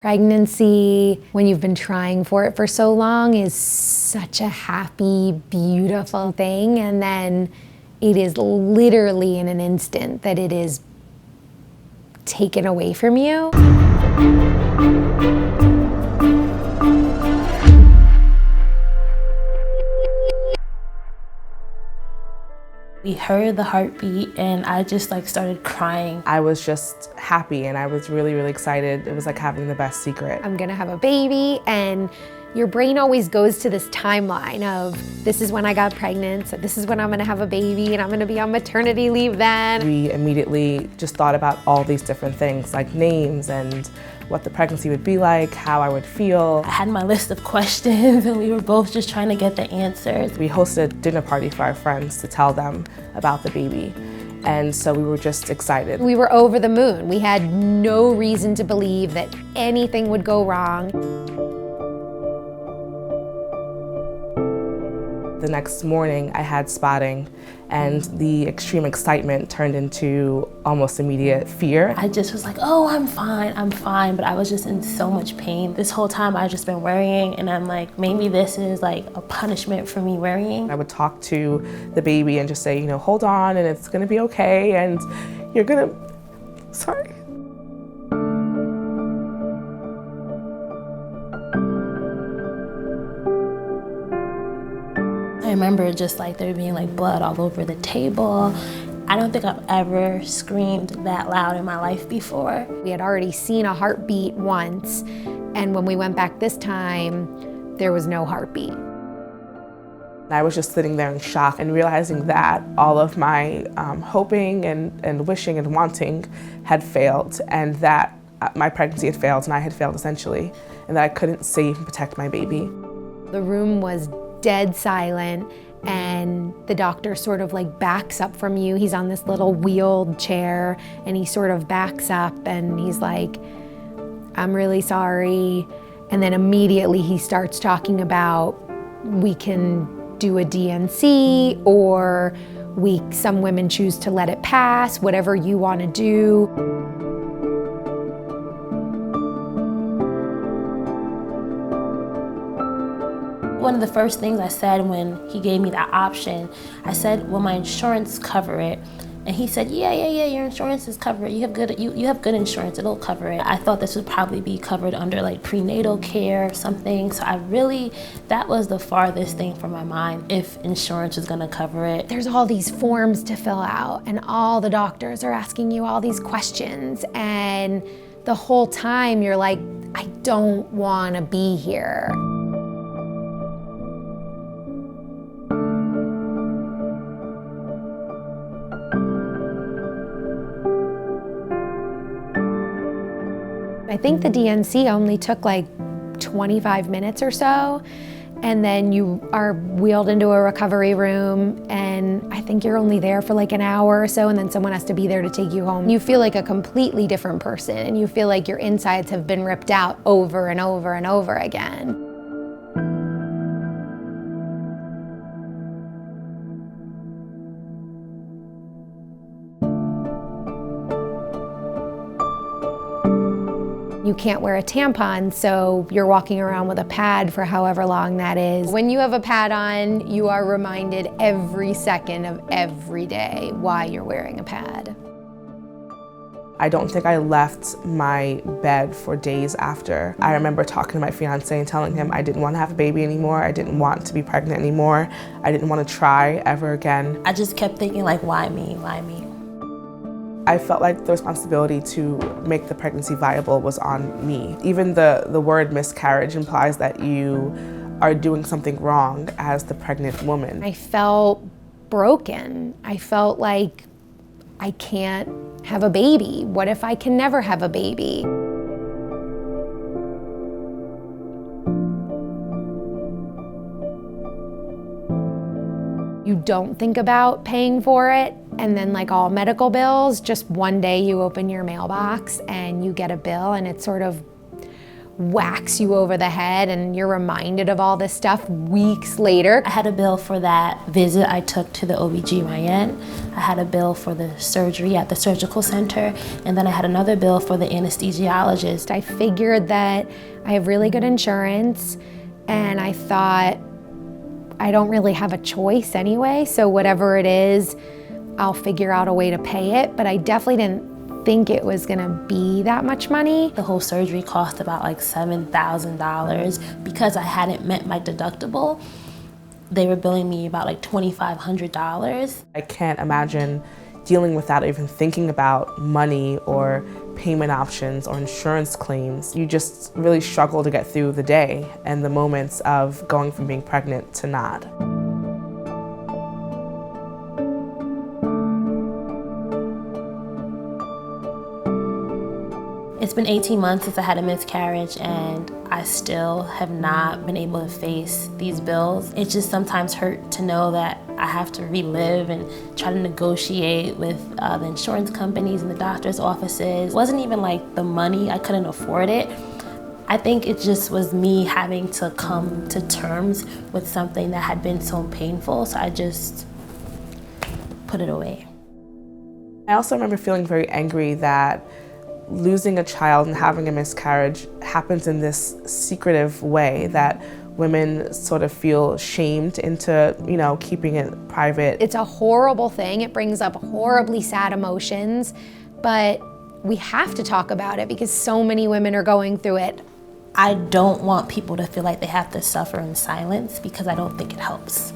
Pregnancy, when you've been trying for it for so long, is such a happy, beautiful thing. And then it is literally in an instant that it is taken away from you. We heard the heartbeat and I just started crying. I was just happy and I was really, really excited. It was like having the best secret. I'm gonna have a baby, and your brain always goes to this timeline of, this is when I got pregnant, so this is when I'm gonna have a baby, and I'm gonna be on maternity leave then. We immediately just thought about all these different things, like names and what the pregnancy would be like, how I would feel. I had my list of questions and we were both just trying to get the answers. We hosted a dinner party for our friends to tell them about the baby. And so we were just excited. We were over the moon. We had no reason to believe that anything would go wrong. The next morning I had spotting, and the extreme excitement turned into almost immediate fear. I just was like, oh, I'm fine, but I was just in so much pain. This whole time I've just been worrying, and I'm like, maybe this is like a punishment for me worrying. I would talk to the baby and just say, hold on, and it's gonna be okay, and you're gonna, sorry. I remember just there being blood all over the table. I don't think I've ever screamed that loud in my life before. We had already seen a heartbeat once, and when we went back this time, there was no heartbeat. I was just sitting there in shock and realizing that all of my hoping and wishing and wanting had failed, and that my pregnancy had failed and I had failed essentially, and that I couldn't save and protect my baby. The room was dead silent, and the doctor sort of backs up from you. He's on this little wheeled chair, and he sort of backs up and he's like, I'm really sorry. And then immediately he starts talking about, we can do a DNC, or some women choose to let it pass, whatever you want to do. One of the first things I said when he gave me that option, I said, will my insurance cover it? And he said, yeah, your insurance is covered. You have good insurance, it'll cover it. I thought this would probably be covered under prenatal care or something. So that was the farthest thing from my mind, if insurance was gonna cover it. There's all these forms to fill out, and all the doctors are asking you all these questions, and the whole time you're like, I don't wanna be here. I think the DNC only took 25 minutes or so, and then you are wheeled into a recovery room, and I think you're only there for an hour or so, and then someone has to be there to take you home. You feel like a completely different person, and you feel like your insides have been ripped out over and over and over again. You can't wear a tampon, so you're walking around with a pad for however long that is. When you have a pad on, you are reminded every second of every day why you're wearing a pad. I don't think I left my bed for days after. I remember talking to my fiance and telling him I didn't want to have a baby anymore. I didn't want to be pregnant anymore. I didn't want to try ever again. I just kept thinking why me, why me? I felt like the responsibility to make the pregnancy viable was on me. Even the word miscarriage implies that you are doing something wrong as the pregnant woman. I felt broken. I felt like I can't have a baby. What if I can never have a baby? You don't think about paying for it, and then all medical bills, just one day you open your mailbox and you get a bill, and it's sort of whacks you over the head and you're reminded of all this stuff weeks later. I had a bill for that visit I took to the OBGYN. I had a bill for the surgery at the surgical center, and then I had another bill for the anesthesiologist. I figured that I have really good insurance, and I thought I don't really have a choice anyway, so whatever it is, I'll figure out a way to pay it, but I definitely didn't think it was gonna be that much money. The whole surgery cost about like $7,000. Because I hadn't met my deductible, they were billing me about like $2,500. I can't imagine dealing without even thinking about money or payment options or insurance claims. You just really struggle to get through the day and the moments of going from being pregnant to not. It's been 18 months since I had a miscarriage, and I still have not been able to face these bills. It just sometimes hurts to know that I have to relive and try to negotiate with the insurance companies and the doctor's offices. It wasn't even like the money, I couldn't afford it. I think it just was me having to come to terms with something that had been so painful, so I just put it away. I also remember feeling very angry that losing a child and having a miscarriage happens in this secretive way that women sort of feel shamed into, keeping it private. It's a horrible thing. It brings up horribly sad emotions, but we have to talk about it because so many women are going through it. I don't want people to feel like they have to suffer in silence because I don't think it helps.